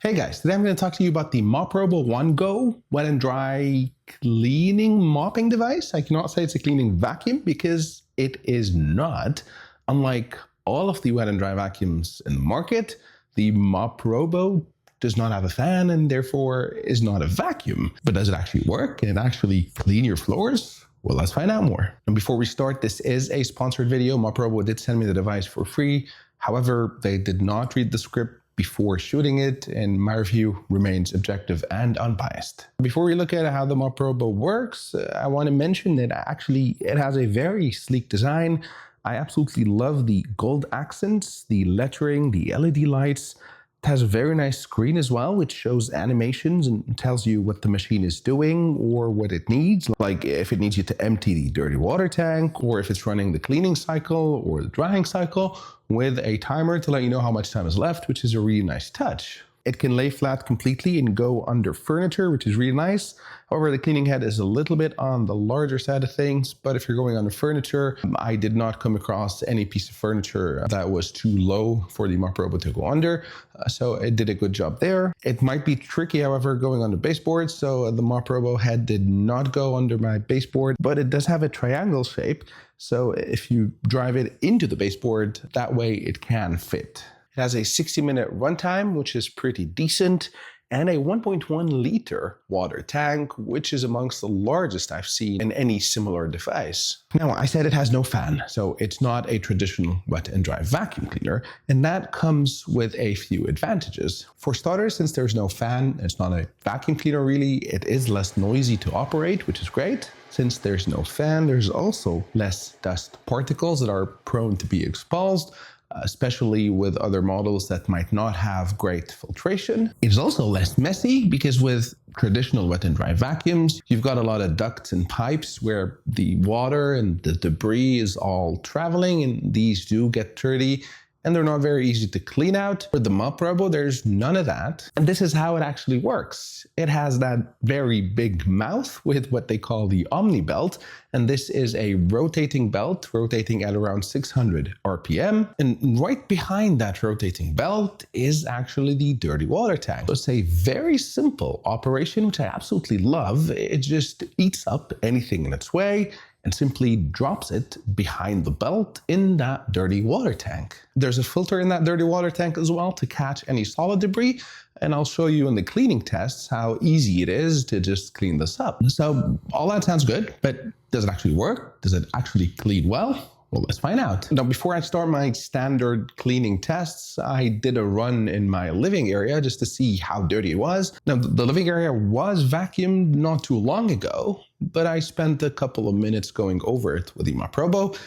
Hey guys, today I'm going to talk to you about the Moprobo OneGo wet and dry cleaning mopping device. I cannot say it's a cleaning vacuum because it is not. Unlike all of the wet and dry vacuums in the market, the Moprobo does not have a fan and therefore is not a vacuum. But does it actually work? Can it actually clean your floors? Well, let's find out more. And before we start, this is a sponsored video. Moprobo did send me the device for free. However, they did not read the script before shooting it, and my review remains objective and unbiased. Before we look at how the Moprobo works, I want to mention that it has a very sleek design. I absolutely love the gold accents, the lettering, the LED lights. It has a very nice screen as well, which shows animations and tells you what the machine is doing or what it needs, like if it needs you to empty the dirty water tank, or if it's running the cleaning cycle or the drying cycle, with a timer to let you know how much time is left, which is a really nice touch. It can lay flat completely and go under furniture, which is really nice. However, the cleaning head is a little bit on the larger side of things, but if you're going under furniture, I did not come across any piece of furniture that was too low for the Moprobo to go under, so it did a good job there. It might be tricky, however, going under baseboards, so the Moprobo head did not go under my baseboard, but it does have a triangle shape, so if you drive it into the baseboard, that way it can fit. It has a 60-minute runtime, which is pretty decent, and a 1.1 liter water tank, which is amongst the largest I've seen in any similar device. Now, I said it has no fan, so it's not a traditional wet and dry vacuum cleaner, and that comes with a few advantages. For starters, since there's no fan, it's not a vacuum cleaner really, it is less noisy to operate, which is great. Since there's no fan, there's also less dust particles that are prone to be expelled, especially with other models that might not have great filtration. It's also less messy because with traditional wet and dry vacuums, you've got a lot of ducts and pipes where the water and the debris is all traveling, and these do get dirty and they're not very easy to clean out. With the Moprobo, there's none of that. And this is how it actually works. It has that very big mouth with what they call the Omni belt. And this is a rotating belt, rotating at around 600 RPM. And right behind that rotating belt is actually the dirty water tank. So it's a very simple operation, which I absolutely love. It just eats up anything in its way and simply drops it behind the belt in that dirty water tank. There's a filter in that dirty water tank as well to catch any solid debris, and I'll show you in the cleaning tests how easy it is to just clean this up. So all that sounds good, but does it actually work? Does it actually clean well? Well, let's find out. Now, before I start my standard cleaning tests, I did a run in my living area just to see how dirty it was. Now, the living area was vacuumed not too long ago, but I spent a couple of minutes going over it with the Moprobo.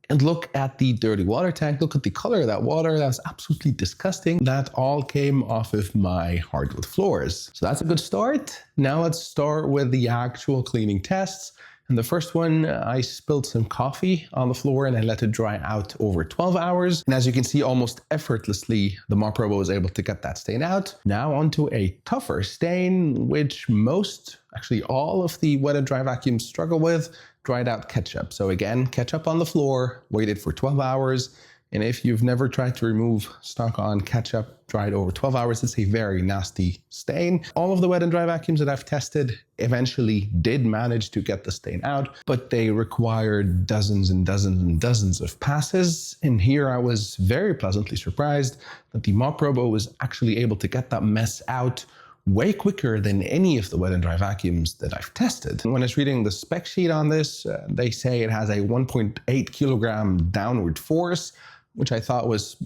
And look at the dirty water tank. Look at the color of that water. That was absolutely disgusting. That all came off of my hardwood floors. So that's a good start. Now let's start with the actual cleaning tests. And the first one, I spilled some coffee on the floor and I let it dry out over 12 hours. And as you can see, almost effortlessly, the Moprobo was able to get that stain out. Now onto a tougher stain, which actually all of the wet and dry vacuums struggle with, dried out ketchup. So again, ketchup on the floor, waited for 12 hours. And if you've never tried to remove stock on ketchup dried over 12 hours, it's a very nasty stain. All of the wet and dry vacuums that I've tested eventually did manage to get the stain out, but they required dozens and dozens and dozens of passes. And here I was very pleasantly surprised that the Moprobo was actually able to get that mess out way quicker than any of the wet and dry vacuums that I've tested. When I was reading the spec sheet on this, they say it has a 1.8 kilogram downward force, which I thought was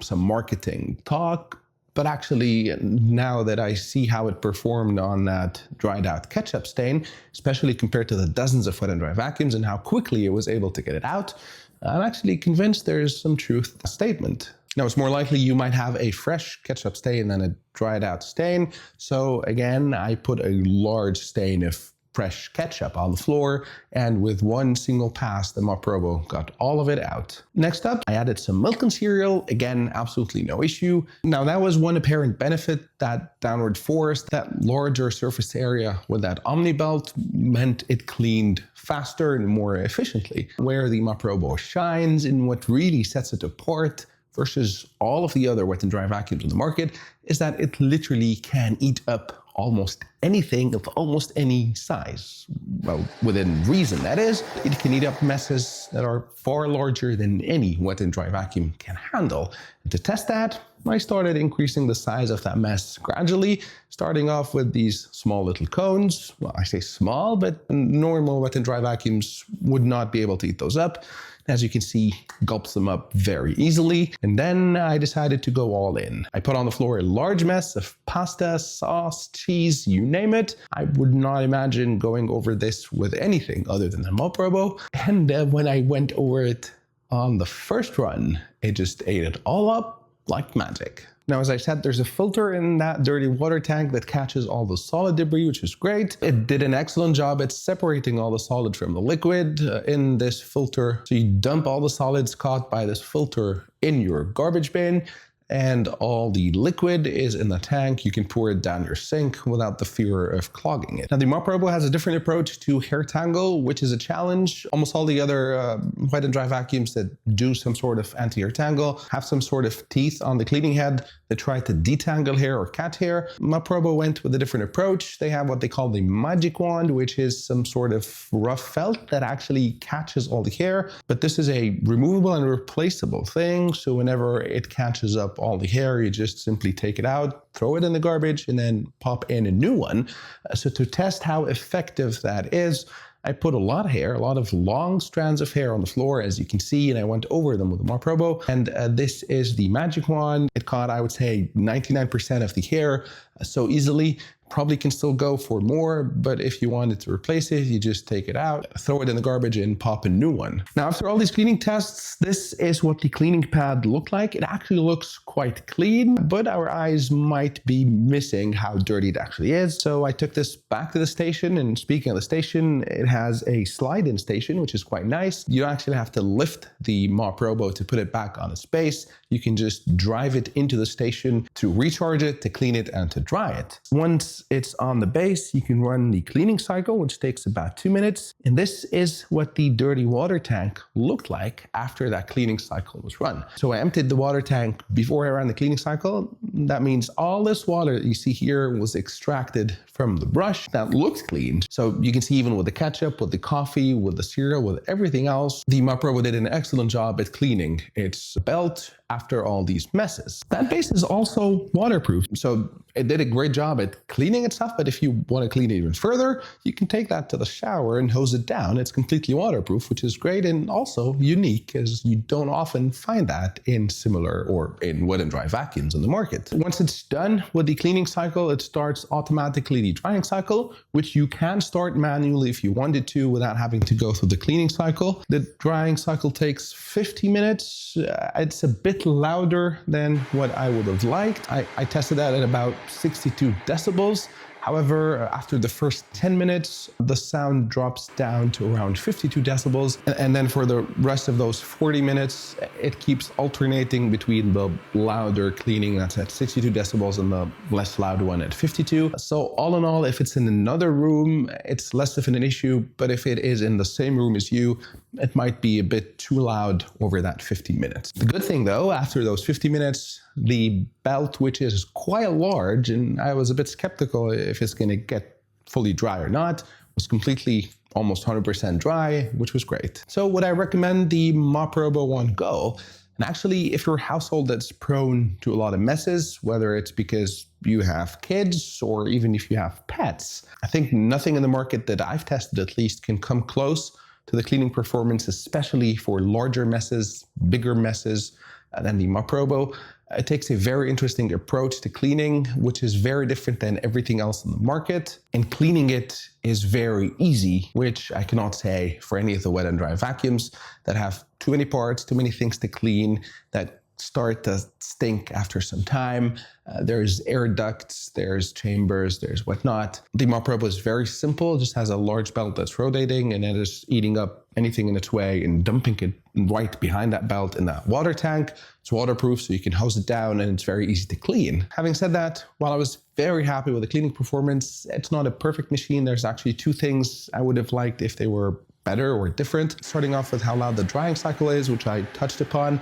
some marketing talk. But actually, now that I see how it performed on that dried out ketchup stain, especially compared to the dozens of wet and dry vacuums and how quickly it was able to get it out, I'm actually convinced there's some truth to the statement. Now, it's more likely you might have a fresh ketchup stain than a dried out stain. So again, I put a large stain of fresh ketchup on the floor, and with one single pass, the Moprobo got all of it out. Next up, I added some milk and cereal. Again, absolutely no issue. Now, that was one apparent benefit, that downward force, that larger surface area with that Omni belt meant it cleaned faster and more efficiently. Where the Moprobo shines and what really sets it apart versus all of the other wet and dry vacuums on the market is that it literally can eat up almost anything of almost any size. Well, within reason, that is. It can eat up messes that are far larger than any wet and dry vacuum can handle. And to test that, I started increasing the size of that mess gradually, starting off with these small little cones. Well, I say small, but normal wet and dry vacuums would not be able to eat those up. As you can see, gulps them up very easily. And then I decided to go all in. I put on the floor a large mess of pasta, sauce, cheese, you name it. I would not imagine going over this with anything other than a Moprobo. And when I went over it on the first run, it just ate it all up like magic. Now, as I said, there's a filter in that dirty water tank that catches all the solid debris, which is great. It did an excellent job at separating all the solid from the liquid in this filter. So you dump all the solids caught by this filter in your garbage bin, and all the liquid is in the tank. You can pour it down your sink without the fear of clogging it. Now, the Moprobo has a different approach to Hair-tangle, which is a challenge. Almost all the other wet and dry vacuums that do some sort of anti-Hair-tangle have some sort of teeth on the cleaning head that try to detangle hair or cat hair. Moprobo went with a different approach. They have what they call the magic wand, which is some sort of rough felt that actually catches all the hair. But this is a removable and replaceable thing. So whenever it catches up all the hair, you just simply take it out, throw it in the garbage, and then pop in a new one. So to test how effective that is, I put a lot of hair, a lot of long strands of hair on the floor, as you can see, and I went over them with the Moprobo. And this is the magic wand. It caught, I would say, 99% of the hair so easily. Probably can still go for more, but if you wanted to replace it, you just take it out, throw it in the garbage, and pop a new one. Now, after all these cleaning tests, this is what the cleaning pad looked like. It actually looks quite clean, but our eyes might be missing how dirty it actually is. So I took this back to the station, and speaking of the station, it has a slide-in station, which is quite nice. You don't actually have to lift the Moprobo to put it back on its base. You can just drive it into the station to recharge it, to clean it, and to dry it. Once it's on the base, you can run the cleaning cycle, which takes about 2 minutes. And this is what the dirty water tank looked like after that cleaning cycle was run. So I emptied the water tank before I ran the cleaning cycle. That means all this water that you see here was extracted from the brush. That looks clean. So you can see even with the ketchup, with the coffee, with the cereal, with everything else, the Moprobo did an excellent job at cleaning its belt after all these messes. That base is also waterproof. So it did a great job at cleaning itself, but if you want to clean it even further, you can take that to the shower and hose it down. It's completely waterproof, which is great and also unique, as you don't often find that in similar or in wet and dry vacuums on the market. Once it's done with the cleaning cycle, it starts automatically the drying cycle, which you can start manually if you wanted to without having to go through the cleaning cycle. The drying cycle takes 50 minutes. It's a bit louder than what I would have liked. I tested that at about 62 decibels. However, after the first 10 minutes, the sound drops down to around 52 decibels. And then for the rest of those 40 minutes, it keeps alternating between the louder cleaning that's at 62 decibels and the less loud one at 52. So all in all, if it's in another room, it's less of an issue. But if it is in the same room as you, it might be a bit too loud over that 50 minutes. The good thing though, after those 50 minutes, the belt, which is quite large, and I was a bit skeptical if it's going to get fully dry or not, was completely almost 100% dry, which was great. So would I recommend the Moprobo OneGo? And actually, if you're a household that's prone to a lot of messes, whether it's because you have kids or even if you have pets, I think nothing in the market that I've tested at least can come close to the cleaning performance, especially for larger messes, bigger messes than the Moprobo. It takes a very interesting approach to cleaning, which is very different than everything else in the market. And cleaning it is very easy, which I cannot say for any of the wet and dry vacuums that have too many parts, too many things to clean, that start to stink after some time. There's air ducts, there's chambers, there's whatnot. The Moprobo is very simple, it just has a large belt that's rotating and it is eating up anything in its way and dumping it right behind that belt in that water tank. It's waterproof, so you can hose it down and it's very easy to clean. Having said that, while I was very happy with the cleaning performance, it's not a perfect machine. There's actually two things I would have liked if they were better or different. Starting off with how loud the drying cycle is, which I touched upon.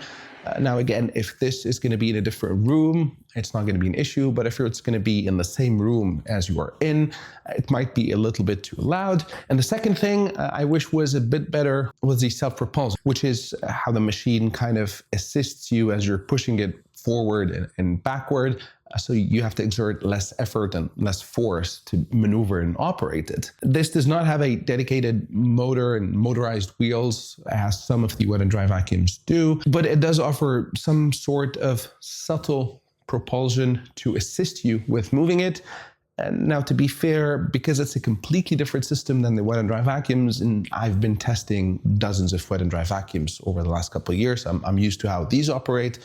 Now, again, if this is going to be in a different room, it's not going to be an issue. But if it's going to be in the same room as you are in, it might be a little bit too loud. And the second thing I wish was a bit better was the self-propulsion, which is how the machine kind of assists you as you're pushing it forward and backward. So you have to exert less effort and less force to maneuver and operate it. This does not have a dedicated motor and motorized wheels as some of the wet and dry vacuums do, but it does offer some sort of subtle propulsion to assist you with moving it. And now, to be fair, because it's a completely different system than the wet and dry vacuums, and I've been testing dozens of wet and dry vacuums over the last couple of years, I'm used to how these operate.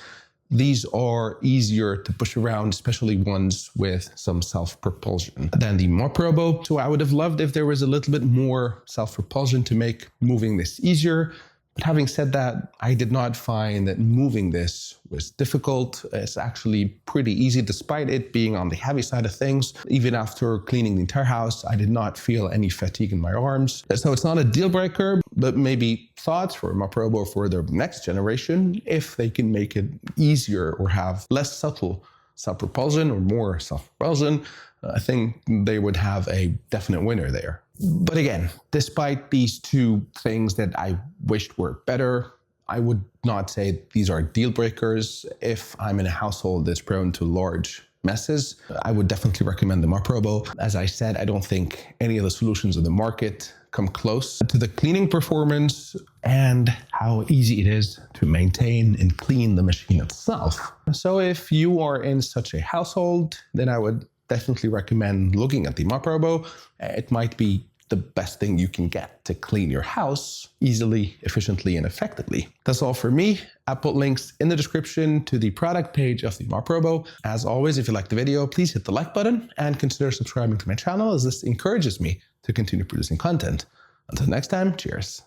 These are easier to push around, especially ones with some self-propulsion than the Moprobo. So I would have loved if there was a little bit more self-propulsion to make moving this easier. But having said that, I did not find that moving this was difficult. It's actually pretty easy, despite it being on the heavy side of things. Even after cleaning the entire house, I did not feel any fatigue in my arms. So it's not a deal breaker, but maybe thoughts for Moprobo for the next generation, if they can make it easier or have less subtle self-propulsion or more self-propulsion, I think they would have a definite winner there. But again, despite these two things that I wished were better, I would not say these are deal breakers. If I'm in a household that's prone to large messes, I would definitely recommend the Moprobo. As I said, I don't think any of the solutions in the market come close to the cleaning performance and how easy it is to maintain and clean the machine itself. So if you are in such a household, then I would definitely recommend looking at the Moprobo. It might be the best thing you can get to clean your house easily, efficiently, and effectively. That's all for me. I put links in the description to the product page of the Moprobo. As always, if you liked the video, please hit the like button and consider subscribing to my channel, as this encourages me to continue producing content. Until next time, cheers.